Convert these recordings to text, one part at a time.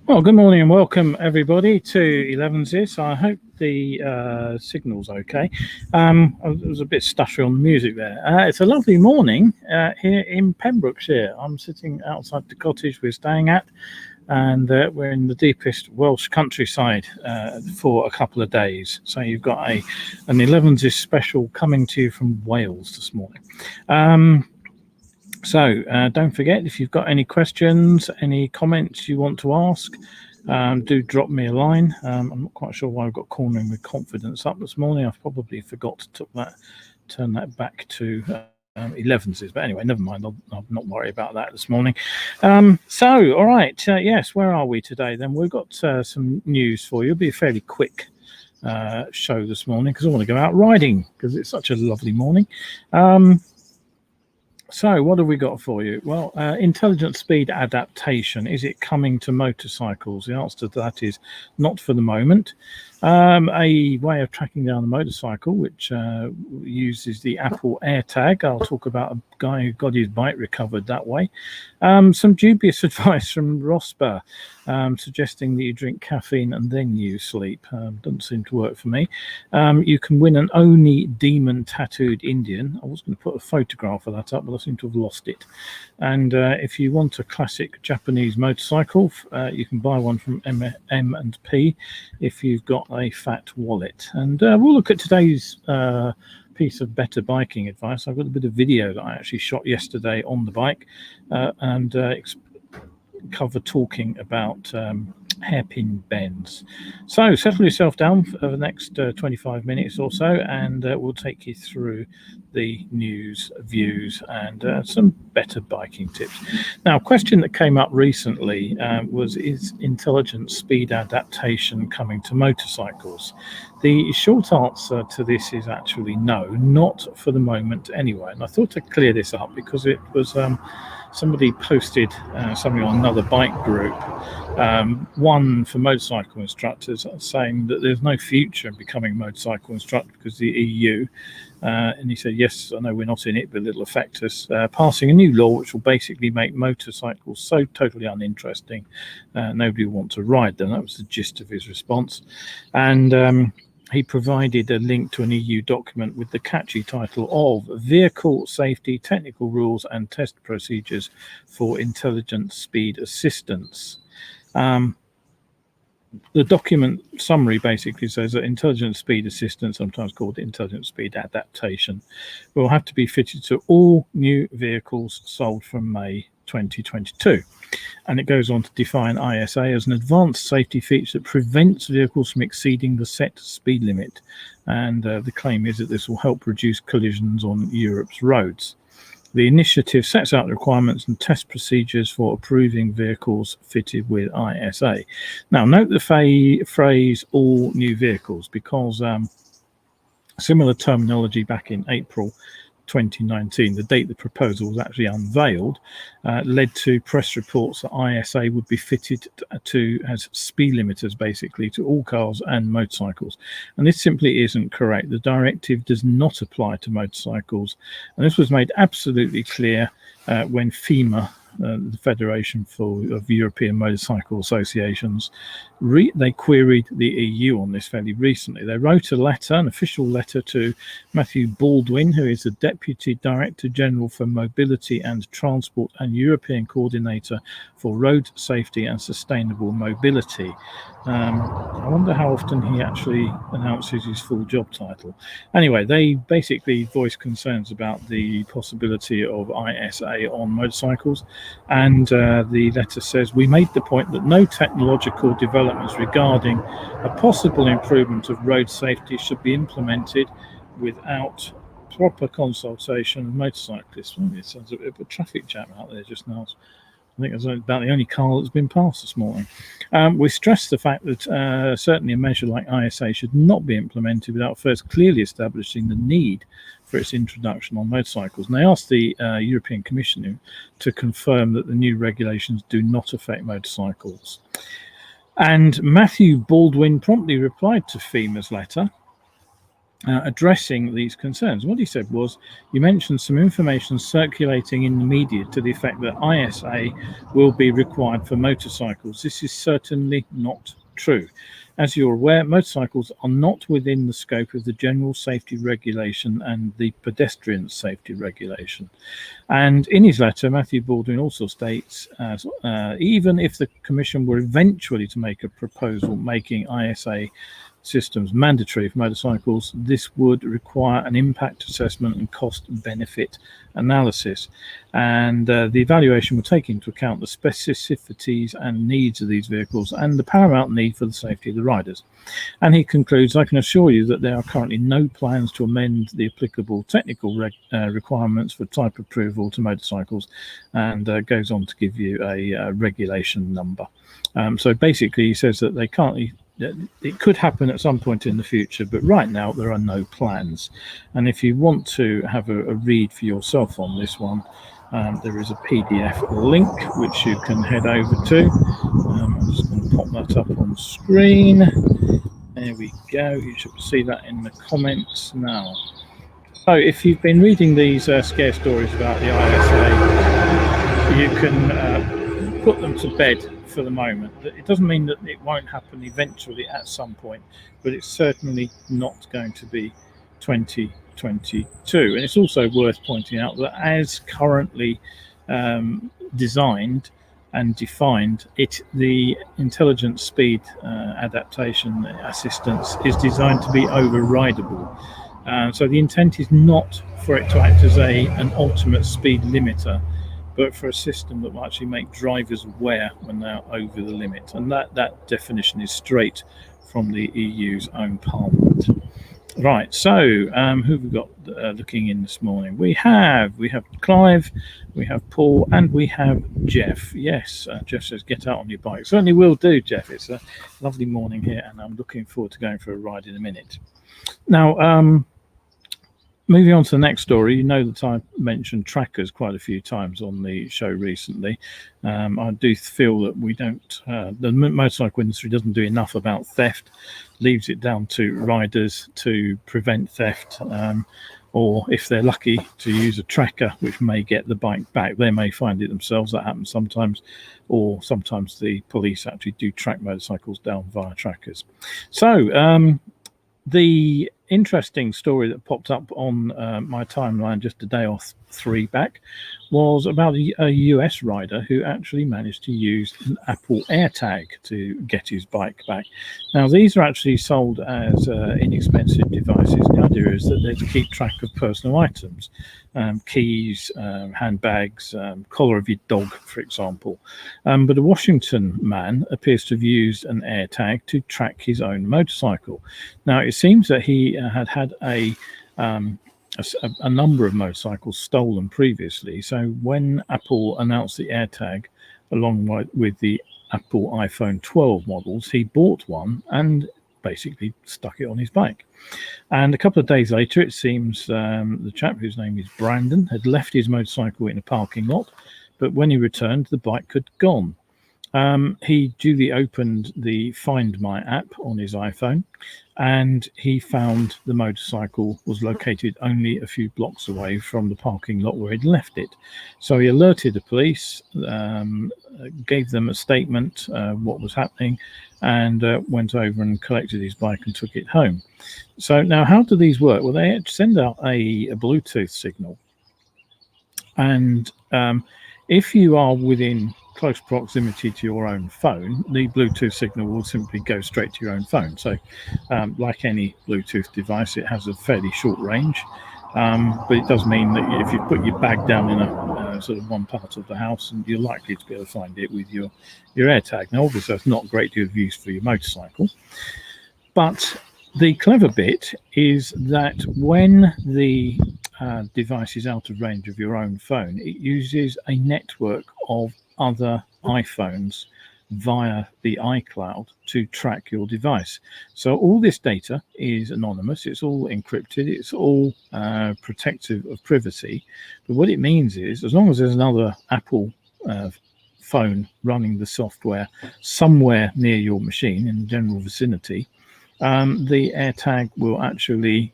Well, good morning and welcome everybody to Elevenses. I hope the signal's okay. I was a bit stuttery on the music there. It's a lovely morning here in Pembrokeshire. I'm sitting outside the cottage we're staying at, and we're in the deepest Welsh countryside for a couple of days. So you've got an Elevenses special coming to you from Wales this morning. So don't forget, if you've got any questions, any comments you want to ask, do drop me a line. I'm not quite sure why I've got Cornering with Confidence up this morning. I've probably forgot to turn that back to Elevenses, but anyway, never mind. I'll not worry about that this morning. So, all right, yes, where are we today then? We've got some news for you. It'll be a fairly quick show this morning because I want to go out riding because it's such a lovely morning. So what have we got for you? Well, intelligent speed adaptation. Is it coming to motorcycles? The answer to that is not for the moment. A way of tracking down the motorcycle, which uses the Apple Airtag. I'll talk about a guy who got his bike recovered that way. Some dubious advice from RoSPA, suggesting that you drink caffeine and then you sleep. Doesn't seem to work for me. You can win an Oni demon tattooed Indian. I was going to put a photograph of that up, but I seem to have lost it. And if you want a classic Japanese motorcycle, you can buy one from M&P if you've got a fat wallet. And we'll look at today's piece of better biking advice. I've got a bit of video that I actually shot yesterday on the bike and cover talking about hairpin bends. So settle yourself down for the next 25 minutes or so, and we'll take you through the news, views, and some better biking tips. Now, a question that came up recently was, is intelligent speed adaptation coming to motorcycles? The short answer to this is actually no, not for the moment anyway. And I thought to clear this up because it was somebody posted something on another bike group, one for motorcycle instructors, saying that there's no future in becoming a motorcycle instructor because the EU, and he said, yes, I know we're not in it, but it'll affect us, passing a new law which will basically make motorcycles so totally uninteresting, nobody will want to ride them. That was the gist of his response. And he provided a link to an EU document with the catchy title of Vehicle Safety Technical Rules and Test Procedures for Intelligent Speed Assistance. The document summary basically says that intelligent speed assistance, sometimes called intelligent speed adaptation, will have to be fitted to all new vehicles sold from May 2022. And it goes on to define ISA as an advanced safety feature that prevents vehicles from exceeding the set speed limit. And the claim is that this will help reduce collisions on Europe's roads. The initiative sets out the requirements and test procedures for approving vehicles fitted with ISA. Now, note the phrase all new vehicles, because similar terminology back in April 2019, the date the proposal was actually unveiled, led to press reports that ISA would be fitted to as speed limiters basically to all cars and motorcycles, and this simply isn't correct. The directive does not apply to motorcycles, and this was made absolutely clear when FEMA the Federation of European Motorcycle Associations, they queried the EU on this fairly recently. They wrote a letter, an official letter, to Matthew Baldwin, who is the Deputy Director General for Mobility and Transport and European Coordinator for Road Safety and Sustainable Mobility. I wonder how often he actually announces his full job title. Anyway, they basically voiced concerns about the possibility of ISA on motorcycles, and the letter says, we made the point that no technological developments regarding a possible improvement of road safety should be implemented without proper consultation of motorcyclists. It sounds a bit of a traffic jam out there just now. I think that's about the only car that's been passed this morning. We stress the fact that certainly a measure like ISA should not be implemented without first clearly establishing the need for its introduction on motorcycles. And they asked the European Commission to confirm that the new regulations do not affect motorcycles. And Matthew Baldwin promptly replied to FEMA's letter, addressing these concerns. What he said was, you mentioned some information circulating in the media to the effect that ISA will be required for motorcycles. This is certainly not true. As you're aware, motorcycles are not within the scope of the General Safety Regulation and the Pedestrian Safety Regulation. And in his letter, Matthew Baldwin also states, even if the Commission were eventually to make a proposal making ISA systems mandatory for motorcycles, this would require an impact assessment and cost benefit analysis, and the evaluation will take into account the specificities and needs of these vehicles and the paramount need for the safety of the riders. And he concludes, I can assure you that there are currently no plans to amend the applicable technical requirements for type approval to motorcycles, and goes on to give you a regulation number. So basically he says that they can't, it could happen at some point in the future, but right now there are no plans. And if you want to have a read for yourself on this one, there is a PDF link which you can head over to. I'm just going to pop that up on screen. There we go. You should see that in the comments now. So if you've been reading these scare stories about the ISA, you can put them to bed for the moment. It doesn't mean that it won't happen eventually at some point, but it's certainly not going to be 2022. And it's also worth pointing out that as currently designed and defined, the intelligent speed adaptation assistance is designed to be overridable. So the intent is not for it to act as an ultimate speed limiter, but for a system that will actually make drivers aware when they're over the limit. And that definition is straight from the EU's own parliament. Right, so who have we got looking in this morning? We have Clive, we have Paul, and we have Jeff. Yes, Jeff says, get out on your bike. Certainly will do, Jeff. It's a lovely morning here, and I'm looking forward to going for a ride in a minute. Now, moving on to the next story, you know that I've mentioned trackers quite a few times on the show recently. I do feel that the motorcycle industry doesn't do enough about theft, leaves it down to riders to prevent theft, or if they're lucky to use a tracker which may get the bike back, they may find it themselves. That happens sometimes, or sometimes the police actually do track motorcycles down via trackers. So the interesting story that popped up on my timeline just a day or three back was about a US rider who actually managed to use an Apple Airtag to get his bike back. Now, these are actually sold as inexpensive devices. The idea is that they're to keep track of personal items, keys, handbags, collar of your dog, for example. But a Washington man appears to have used an Airtag to track his own motorcycle. Now, it seems that he had a number of motorcycles stolen previously. So when Apple announced the Airtag along with the Apple iPhone 12 models, he bought one and basically stuck it on his bike. And a couple of days later, it seems the chap, whose name is Brandon, had left his motorcycle in a parking lot, but when he returned, the bike had gone. He duly opened the Find My app on his iPhone, and he found the motorcycle was located only a few blocks away from the parking lot where he'd left it. So he alerted the police, gave them a statement, what was happening, and went over and collected his bike and took it home. So now, how do these work? Well, they send out a Bluetooth signal, and if you are within close proximity to your own phone, the Bluetooth signal will simply go straight to your own phone. So like any Bluetooth device, it has a fairly short range, but it does mean that if you put your bag down in a sort of one part of the house, and you're likely to be able to find it with your Airtag. Now, obviously, that's not a great deal of use for your motorcycle, but the clever bit is that when the device is out of range of your own phone, it uses a network of other iPhones via the iCloud to track your device. So all this data is anonymous, it's all encrypted, it's all protective of privacy. But what it means is, as long as there's another Apple phone running the software somewhere near your machine in the general vicinity, the AirTag will actually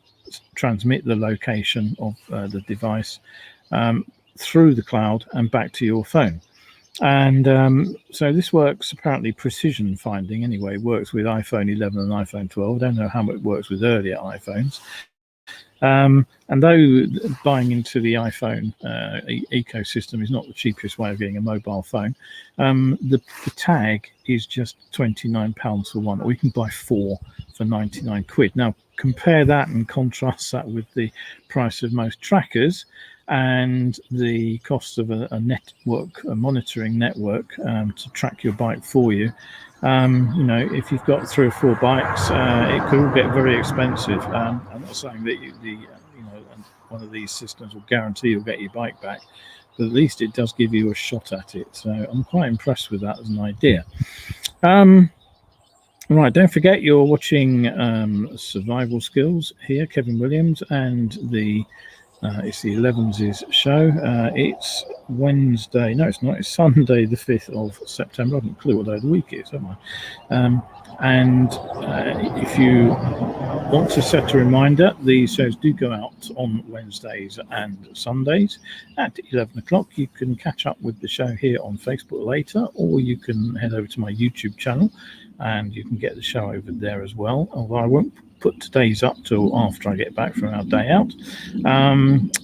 transmit the location of the device through the cloud and back to your phone. And so this works, apparently precision finding anyway, works with iPhone 11 and iPhone 12. I don't know how it works with earlier iPhones. And though buying into the iPhone ecosystem is not the cheapest way of getting a mobile phone, the tag is just £29 for one, or you can buy 4 for 99 quid. Now, compare that and contrast that with the price of most trackers and the cost of a network, a monitoring network to track your bike for you. You know, if you've got 3 or 4 bikes, it could all get very expensive. I'm not saying that one of these systems will guarantee you'll get your bike back, but at least it does give you a shot at it. So I'm quite impressed with that as an idea. Right, don't forget you're watching Survival Skills here, Kevin Williams, and it's the Elevenses show. It's Wednesday. No, it's not. It's Sunday, the 5th of September. I haven't a clue what day of the week it is, have I? And if you want to set a reminder, these shows do go out on Wednesdays and Sundays at 11 o'clock. You can catch up with the show here on Facebook later, or you can head over to my YouTube channel and you can get the show over there as well. Although I won't put today's up till after I get back from our day out.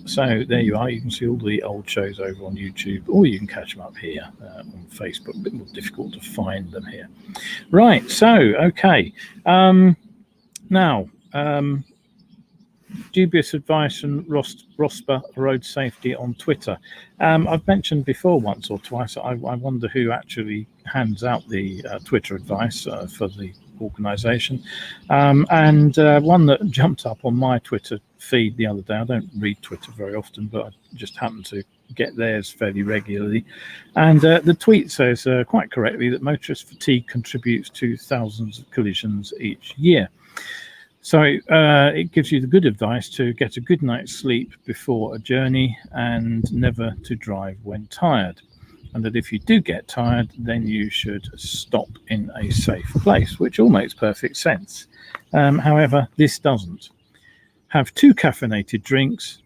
So there you are. You can see all the old shows over on YouTube, or you can catch them up here on Facebook. A bit more difficult to find them here. Right. So, okay. Now, dubious advice from RoSPA road safety on Twitter. I've mentioned before once or twice, I wonder who actually hands out the Twitter advice for the organisation. And one that jumped up on my Twitter feed the other day, I don't read Twitter very often, but I just happened to get theirs fairly regularly. And the tweet says quite correctly that motorist fatigue contributes to thousands of collisions each year. So it gives you the good advice to get a good night's sleep before a journey and never to drive when tired. And that if you do get tired, then you should stop in a safe place, which all makes perfect sense. However, this doesn't. Have 2 caffeinated drinks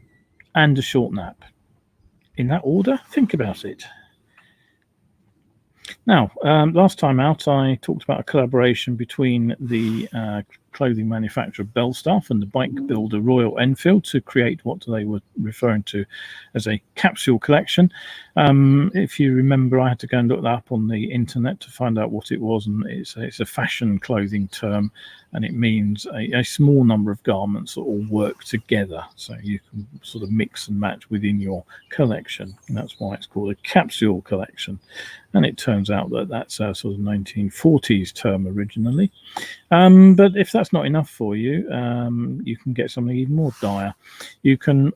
and a short nap. In that order, think about it. Now, last time out, I talked about a collaboration between the clothing manufacturer Belstaff and the bike builder Royal Enfield to create what they were referring to as a capsule collection. If you remember, I had to go and look that up on the internet to find out what it was, and it's a fashion clothing term, and it means a small number of garments that all work together, so you can sort of mix and match within your collection, and that's why it's called a capsule collection. And it turns out that that's a sort of 1940s term originally. But if that's not enough for you, you can get something even more dire. You can,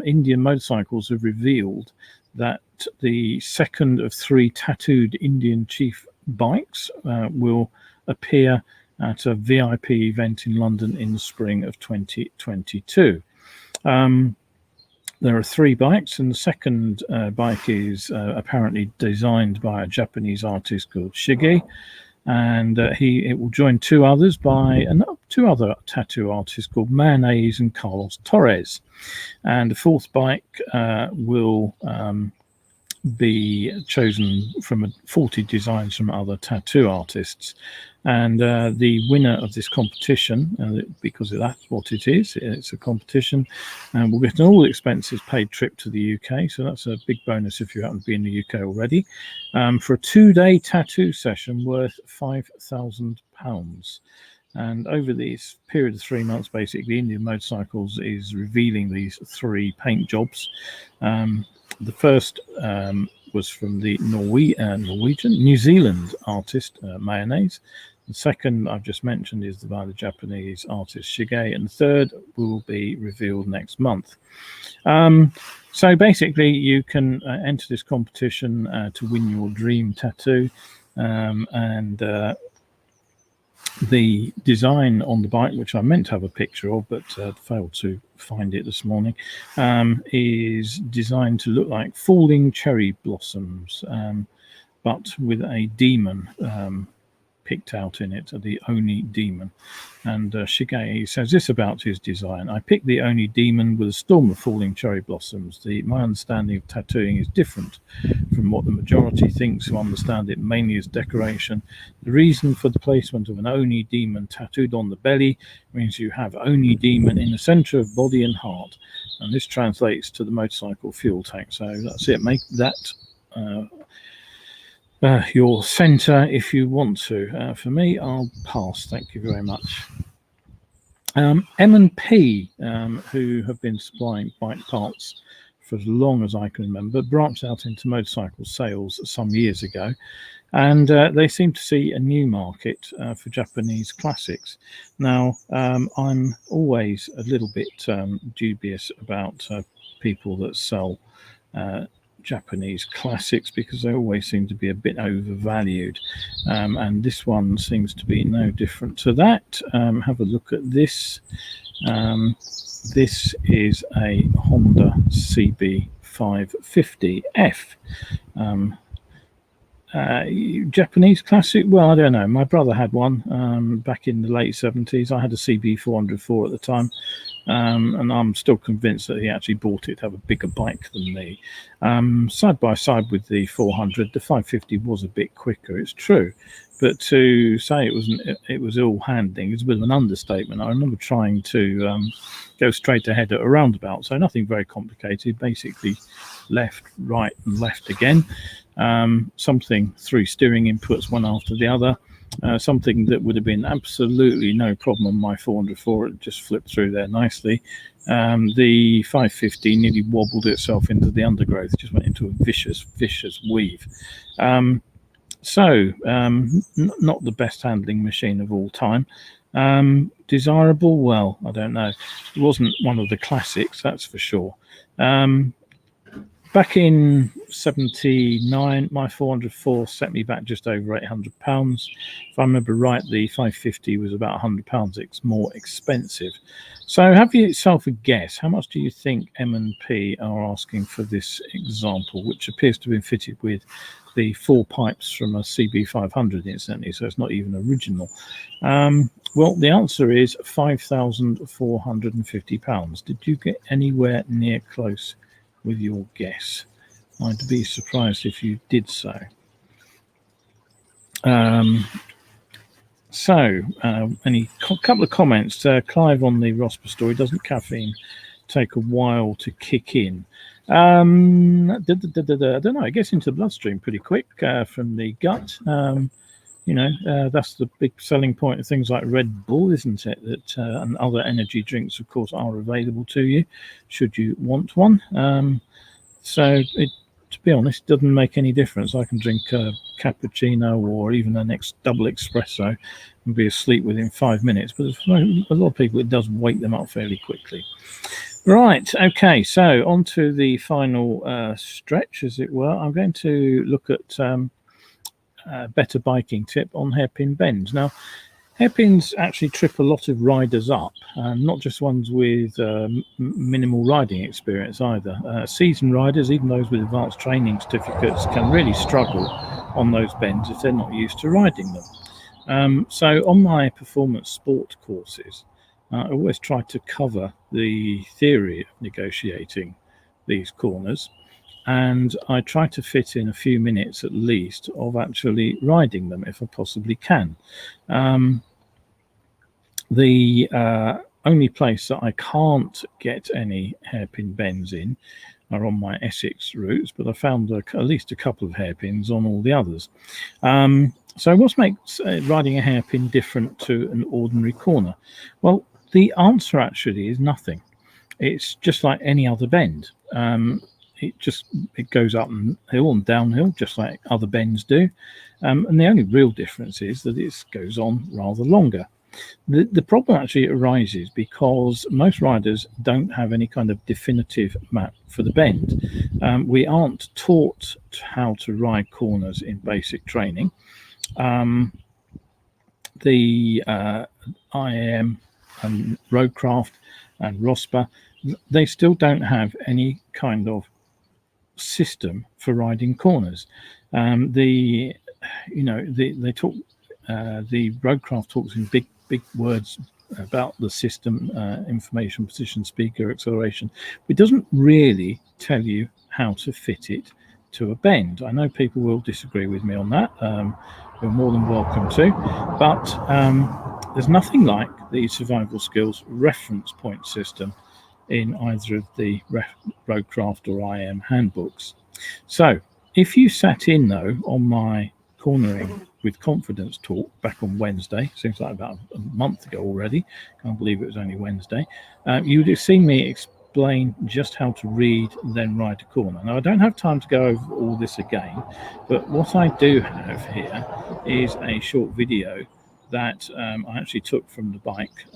Indian motorcycles have revealed that the second of 3 tattooed Indian chief bikes will appear at a VIP event in London in the spring of 2022. There are 3 bikes, and the second bike is apparently designed by a Japanese artist called Shige, and it will join 2 others by 2 other tattoo artists called Mayonnaise and Carlos Torres, and the 4th bike will be chosen from 40 designs from other tattoo artists. And the winner of this competition, because that's what it is, it's a competition, and will get an all expenses paid trip to the UK. So that's a big bonus if you happen to be in the UK already, for a 2-day tattoo session worth £5,000. And over this period of 3 months, basically, Indian Motorcycles is revealing these 3 paint jobs. The first was from the New Zealand artist, Mayonnaise. The second I've just mentioned is by the Japanese artist Shige, and the third will be revealed next month. So basically, you can enter this competition to win your dream tattoo, and the design on the bike, which I meant to have a picture of but failed to find it this morning, is designed to look like falling cherry blossoms, but with a demon picked out in it, the Oni demon. And Shige says this about his design: I picked the Oni demon with a storm of falling cherry blossoms. My understanding of tattooing is different from what the majority thinks, who understand it mainly as decoration. The reason for the placement of an Oni demon tattooed on the belly means you have Oni demon in the center of body and heart, and this translates to the motorcycle fuel tank. So that's it. Make that your center if you want to. For me, I'll pass. Thank you very much. M&P, who have been supplying bike parts for as long as I can remember, branched out into motorcycle sales some years ago, and they seem to see a new market for Japanese classics. Now, I'm always a little bit dubious about people that sell Japanese classics, because they always seem to be a bit overvalued, and this one seems to be no different to that. Have a look at this. This is a Honda CB550F. Japanese classic? Well, I don't know. My brother had one back in the late 70s. I had a CB404 at the time, and I'm still convinced that he actually bought it to have a bigger bike than me. Side by side with the 400, the 550 was a bit quicker, it's true, but to say it was all handling is a bit of an understatement. I remember trying to go straight ahead at a roundabout, so nothing very complicated, basically left, right, and left again. Something 3 steering inputs, one after the other. Something that would have been absolutely no problem on my 404. It just flipped through there nicely. The 550 nearly wobbled itself into the undergrowth. It just went into a vicious weave. Not the best handling machine of all time. Desirable? Well, I don't know. It wasn't one of the classics, that's for sure. Back in 79, my 404 set me back just over £800. If I remember right, the 550 was about £100. It's more expensive. So have yourself a guess. How much do you think M&P are asking for this example, which appears to have been fitted with the 4 pipes from a CB500, incidentally, so it's not even original. Well, the answer is £5,450. Did you get anywhere near close with your guess? I'd be surprised if you did so. Any couple of comments. Clive on the RoSPA story: doesn't caffeine take a while to kick in? I don't know. It gets into the bloodstream pretty quick from the gut. That's the big selling point of things like Red Bull, isn't it? That and other energy drinks, of course, are available to you should you want one. To be honest, it doesn't make any difference. I can drink a cappuccino or even an double espresso and be asleep within 5 minutes. But for a lot of people, it does wake them up fairly quickly. Right, okay, so on to the final stretch, as it were. I'm going to look at a better biking tip on hairpin bends. Now, Hairpins actually trip a lot of riders up, not just ones with minimal riding experience either. Seasoned riders, even those with advanced training certificates, can really struggle on those bends if they're not used to riding them. So on my performance sport courses, I always try to cover the theory of negotiating these corners, and I try to fit in a few minutes at least of actually riding them if I possibly can. The only place that I can't get any hairpin bends in are on my Essex routes, but I found at least a couple of hairpins on all the others. So what makes riding a hairpin different to an ordinary corner? Well, the answer actually is nothing. It's just like any other bend. It goes up and hill and downhill just like other bends do, and the only real difference is that it goes on rather longer. The problem actually arises because most riders don't have any kind of definitive map for the bend. We aren't taught how to ride corners in basic training. The IAM and Roadcraft and RoSPA, they still don't have any kind of system for riding corners. They talk. The Roadcraft talks in big words about the system, information, position, speaker, acceleration. It doesn't really tell you how to fit it to a bend. I know people will disagree with me on that. You're more than welcome to, but there's nothing like the survival skills reference point system in either of the Roadcraft or IM handbooks. So if you sat in though on my cornering with confidence talk back on Wednesday, seems like about a month ago already, can't believe it was only Wednesday, you would have seen me explain just how to read then ride a corner. Now I don't have time to go over all this again, but what I do have here is a short video that I actually took from the bike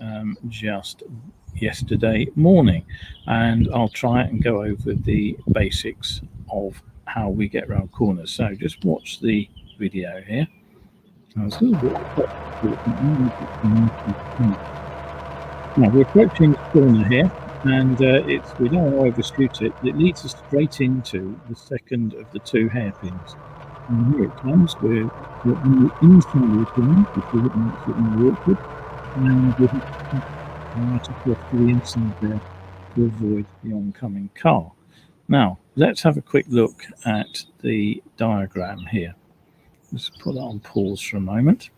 just yesterday morning, and I'll try and go over the basics of how we get around corners. So just watch the video here. It's a little bit now we're approaching the corner here, and we don't want to overshoot it. It leads us straight into the second of the two hairpins. And here it comes. We're inside the corner because it makes it more awkward, and we're right across to the inside there to avoid the oncoming car. Now let's have a quick look at the diagram here. Let's put that on pause for a moment.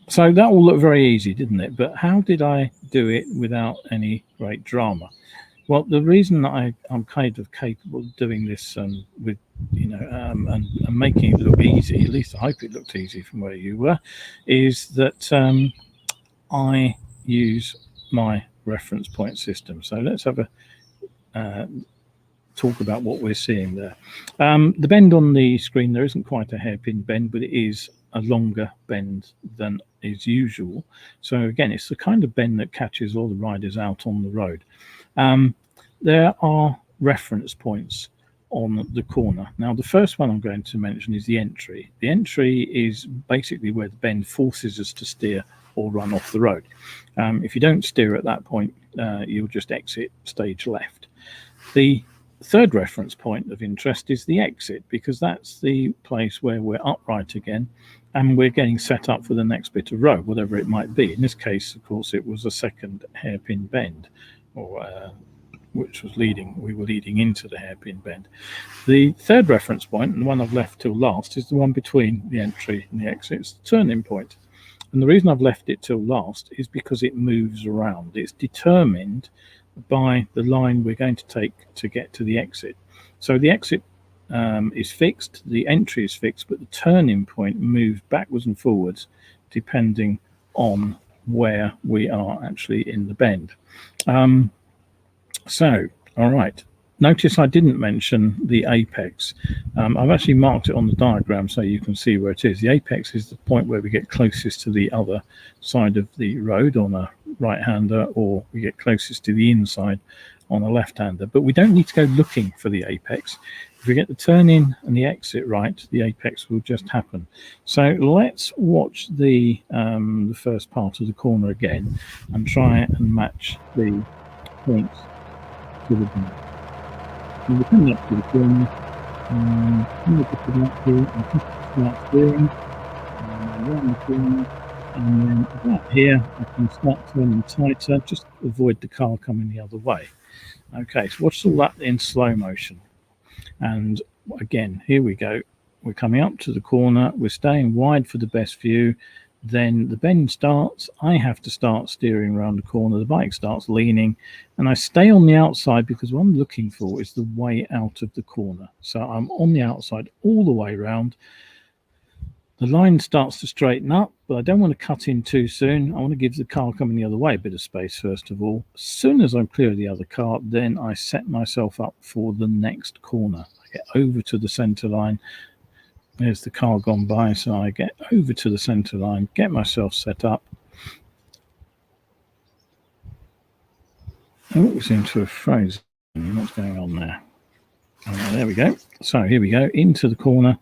So that all looked very easy, didn't it? But how did I do it without any great drama? Well, the reason that I'm kind of capable of doing this and making it look easy, at least I hope it looked easy from where you were, is that I use my reference point system. So let's have a talk about what we're seeing there. The bend on the screen there isn't quite a hairpin bend, but it is a longer bend than is usual. So again, it's the kind of bend that catches all the riders out on the road. There are reference points on the corner. Now, the first one I'm going to mention is the entry. The entry is basically where the bend forces us to steer or run off the road. If you don't steer at that point, you'll just exit stage left. The third reference point of interest is the exit, because that's the place where we're upright again and we're getting set up for the next bit of road, whatever it might be. In this case, of course, it was a second hairpin bend, or which was we were leading into the hairpin bend. The third reference point, and the one I've left till last, is the one between the entry and the exit. It's the turning point. And the reason I've left it till last is because it moves around. It's determined by the line we're going to take to get to the exit. So the exit is fixed, the entry is fixed, but the turning point moves backwards and forwards depending on where we are actually in the bend. All right. Notice I didn't mention the apex. I've actually marked it on the diagram so you can see where it is. The apex is the point where we get closest to the other side of the road on a right-hander, or we get closest to the inside on a left-hander, but we don't need to go looking for the apex. If we get the turn in and the exit right, the apex will just happen. So let's watch the first part of the corner again and try and match the points to the back. And we're coming up to the corner, and look at that here, and start steering, around the corner, and then about here I can start turning tighter, just avoid the car coming the other way. Okay, so watch all that in slow motion. And again, here we go. We're coming up to the corner. We're staying wide for the best view. Then the bend starts. I have to start steering around the corner. The bike starts leaning. And I stay on the outside because what I'm looking for is the way out of the corner. So I'm on the outside all the way around. The line starts to straighten up, but I don't want to cut in too soon. I want to give the car coming the other way a bit of space first of all. As soon as I'm clear of the other car, then I set myself up for the next corner. I get over to the center line. There's the car gone by, so I get over to the center line, get myself set up. Oh, we seem to have frozen. What's going on there? Oh, there we go. So here we go, into the corner.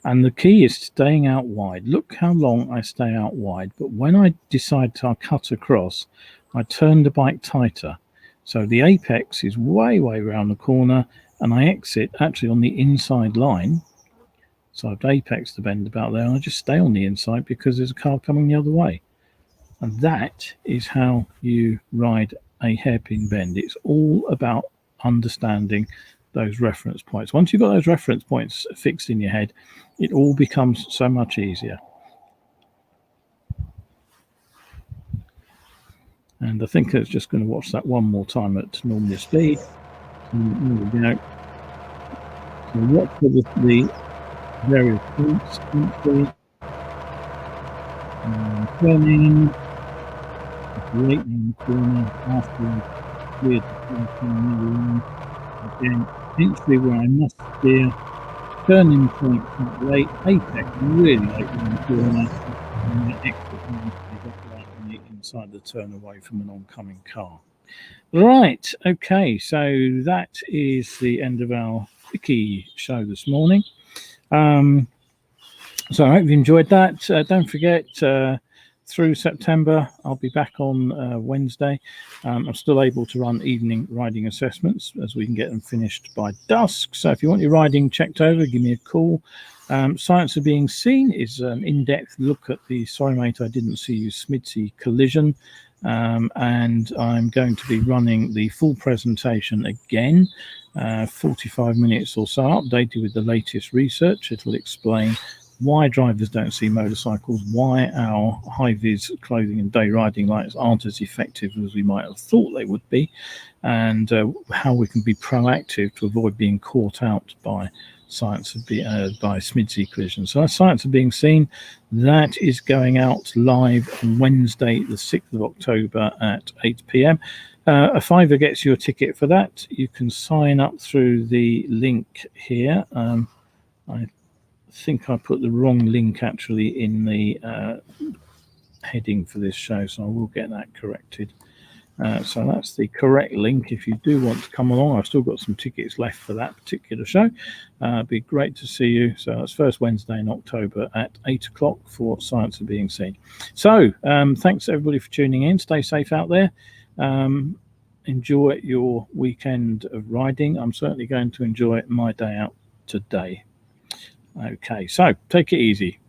And the key is staying out wide. Look how long I stay out wide. But when I decide to cut across, I turn the bike tighter. So the apex is way around the corner, and I exit actually on the inside line. So I've apexed the bend about there, and I just stay on the inside because there's a car coming the other way. And that is how you ride a hairpin bend. It's all about understanding those reference points. Once you've got those reference points fixed in your head, it all becomes so much easier. And I think it's just going to watch that one more time at normal speed. And there we go. So watch for the various points, turning, right in the corner after cleared the corner. Again, eventually where I must steer, turning point quite late, apex really late in the corner, and the exit right on the inside the turn away from an oncoming car. Right, okay, so that is the end of our quickie show this morning. So I hope you enjoyed that. Don't forget, through September, I'll be back on Wednesday. I'm still able to run evening riding assessments as we can get them finished by dusk. So if you want your riding checked over, give me a call. Science of Being Seen is an in-depth look at the Sorry Mate I Didn't See You SMIDSY collision. And I'm going to be running the full presentation again, 45 minutes or so, updated with the latest research. It'll explain why drivers don't see motorcycles, why our high-vis clothing and day riding lights aren't as effective as we might have thought they would be, and how we can be proactive to avoid being caught out by by SMIDSY collisions. So that's Science of Being Seen. That is going out live on Wednesday, the 6th of October at 8 p.m. A £5 gets you a ticket for that. You can sign up through the link here. I think I put the wrong link actually in the heading for this show, so I will get that corrected. So that's the correct link if you do want to come along. I've still got some tickets left for that particular show. It'd be great to see you. So that's first Wednesday in October at 8 o'clock for Science of Being Seen. So thanks everybody for tuning in. Stay safe out there. Enjoy your weekend of riding. I'm certainly going to enjoy my day out today. Okay, so take it easy.